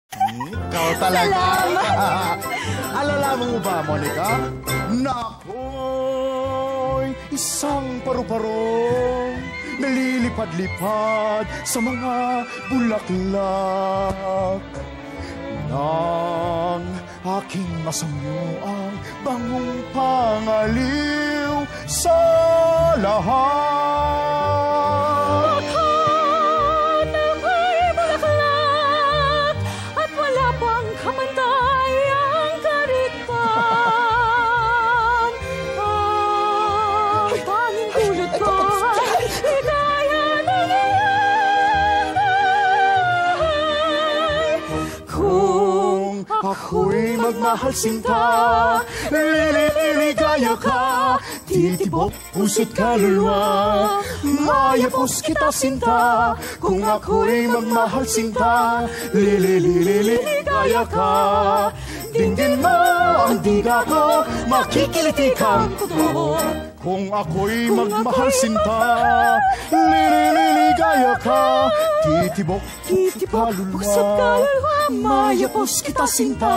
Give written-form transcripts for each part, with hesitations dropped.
Ikaw talaga. Alalaman mo ba, Monica? Nako'y isang paru-parong nalilipad-lipad sa mga bulaklak. Nang aking masamyo ang bangong pangaliw sa lahat. Lahat ay bulaklak at wala pang kamantay ang karitan. Ang tanging dulot ko ay ligaya ng iyong bahay. Kung ako'y magmahal sinta, liligaya ka, titibok puso't kaluluwa, mayapos kita sinta. Kung ako'y magmahal sinta, liligaya ka, dinggin mo ang diga ko, makikiliti kang totoo. Kung ako'y magmahal sinta, liligaya ka, titibok puso't kaluluwa, mayapos kita sinta.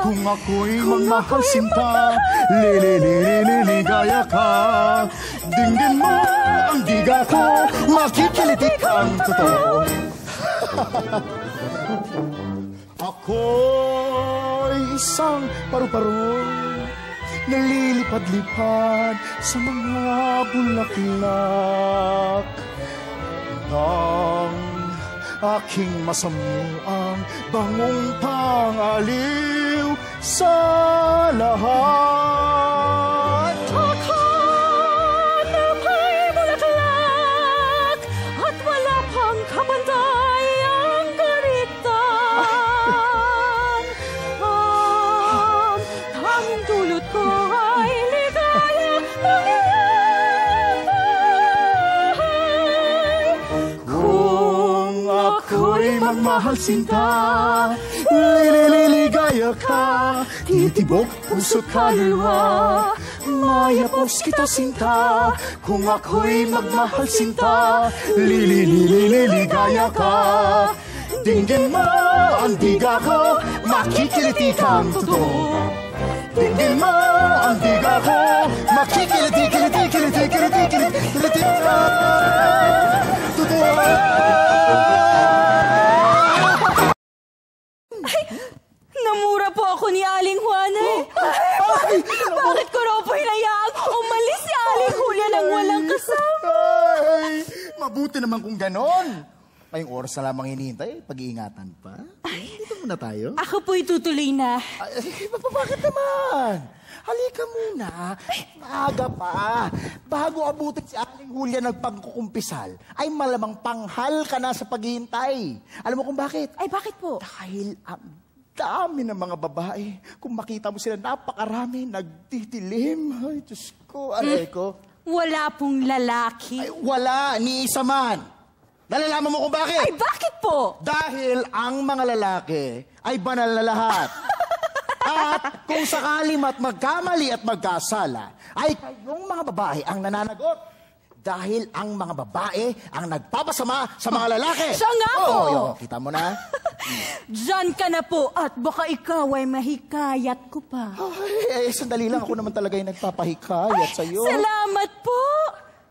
Kung ako'y magmahal sinta, liligaya ka, dinggin mo ang diga ko, makikiliti kang totoo. Ako'y isang paru-parong nalilipad-lipad sa mga bulaklak. Nang aking masamyo ang bangong pangaliw sa lahat. Lahat ay bulaklak at wala pang kapantay ang karitan. Ang tanging dulot ko ay ligaya ng iyong bahay. Kung ako'y magmahal sinta, liligaya ka, titibok puso't kaluluwa, mayapos kita sinta. Kung ako'y magmahal sinta, liligaya ka, dinggin mo ang diga ko, makikiliti kang totoo. Dinggin mo ang diga ko, makikiliti kang totoo. Namura po ako ni Aling Juana. Bakit ko raw po hinayaang umalis si Aling Julia nang walang kasama? Ay, mabuti naman kung ganon. Ngayong oras na lamang hinihintay, pag-iingatan pa. Dito muna tayo. Ako po'y tutuloy na. Ay, bakit naman? Halika muna. Maaga pa. Bago abutin si Aling Julia nagpagkukumpisal, ay malamang panghal ka na sa paghihintay. Alam mo kung bakit? Ay, bakit po? Dahil ang dami ng mga babae. Kung makita mo sila, napakarami, nagtitilim. Ay, Diyos ko, aray ko. Wala pong lalaki. Ay, wala, ni isa man. Nalalaman mo kung bakit? Ay, bakit po? Dahil ang mga lalaki ay banal na lahat. At kung sakali magkamali at magkasala, ay kayong mga babae ang nananagot. Dahil ang mga babae ang nagpapasama sa mga lalaki. Siya nga po! Oo, kita mo na? Diyan ka na po at baka ikaw ay mahikayat ko pa. Ay, sandali lang. Ako naman talaga yung nagpapahikayat sa'yo. Salamat po!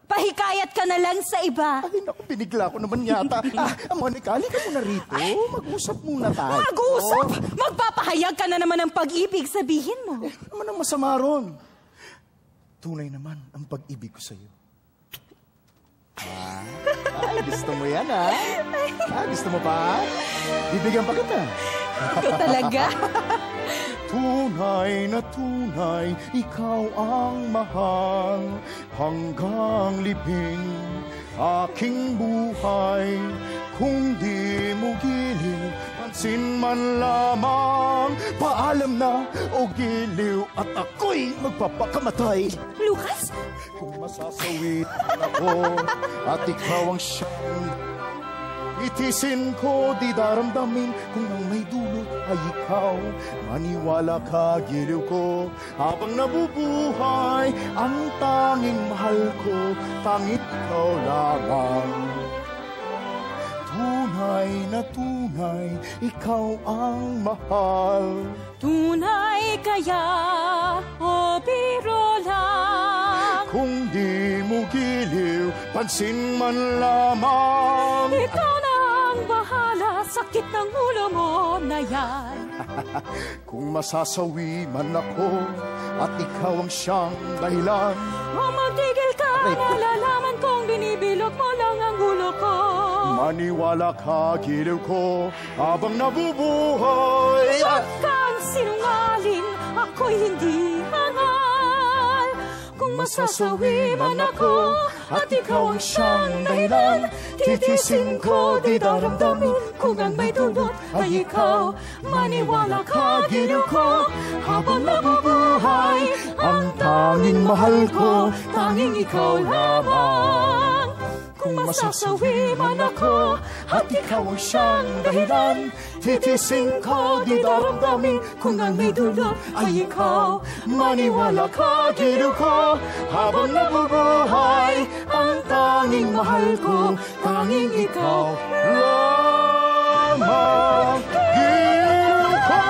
Pahikayat ka na lang sa iba. Ay, naku, binigla ko naman yata. Monica, halika muna rito. Mag-usap muna tayo. Mag-usap? Magpapahayag ka na naman ng pag-ibig, sabihin mo. Ano naman ang masama ron? Tunay naman ang pag-ibig ko sa'yo. Ay, gusto mo yan, ha? Gusto mo pa? Bibigyan pa kita. Ikaw talaga? Tunay na tunay, ikaw ang mahal. Hanggang libing aking buhay. Kung di mo giliw, pansin man lamang. Paalam na o giliw at ako'y magpapakamatay. Lucas? Kung masasawit ako at ikaw ang siyang itisin ko, di daramdamin kung ang may dulot ay ikaw. Maniwala ka, giliw ko, habang nabubuhay ang tanging mahal ko, tanging ikaw lamang. tunay, ikaw ang mahal. Tunay kaya o biro lang? Kung di mo giliw, pansin man lamang. Ikaw na ang bahala, sakit ng ulo mo na yan. Kung masasawi man ako at ikaw ang siyang dahilan, Magtigil ka, nalalaman kong binibilog mo lang ang ulo ko. maniwala ka, giliw ko habang nabubuhay. Huwag kang sinungaling, ako'y hindi hangal. Kung masasawi man ako at ikaw ang siyang dahilan, titisin ko, di daramdamin kung ang may dulot ay ikaw. Maniwala ka, giliw ko habang nabubuhay. Ang tanging mahal ko, tanging ikaw lamang. Kung masasawi man ako at ikaw ang siyang dahilan, titisin ko, di daramdamin kung ang may dulot ay ikaw. Maniwala ka, giliw ko habang nabubuhay. Ang tanging mahal ko, tanging ikaw lamang. Giliw ko!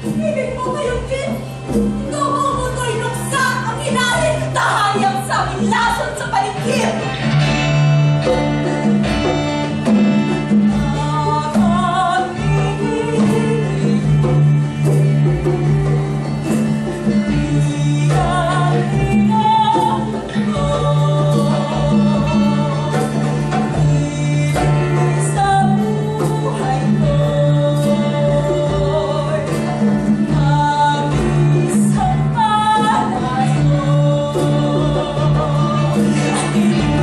Ibig mo ngayong kin, numumunto'y luksa ang ilalim, tahayang sa aming lason sa paligid. Thank you.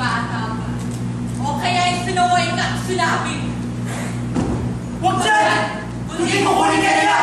bata pa. O kaya yung Snow White at tsunami. Huwag dyan! Kundi kukunin ka nila!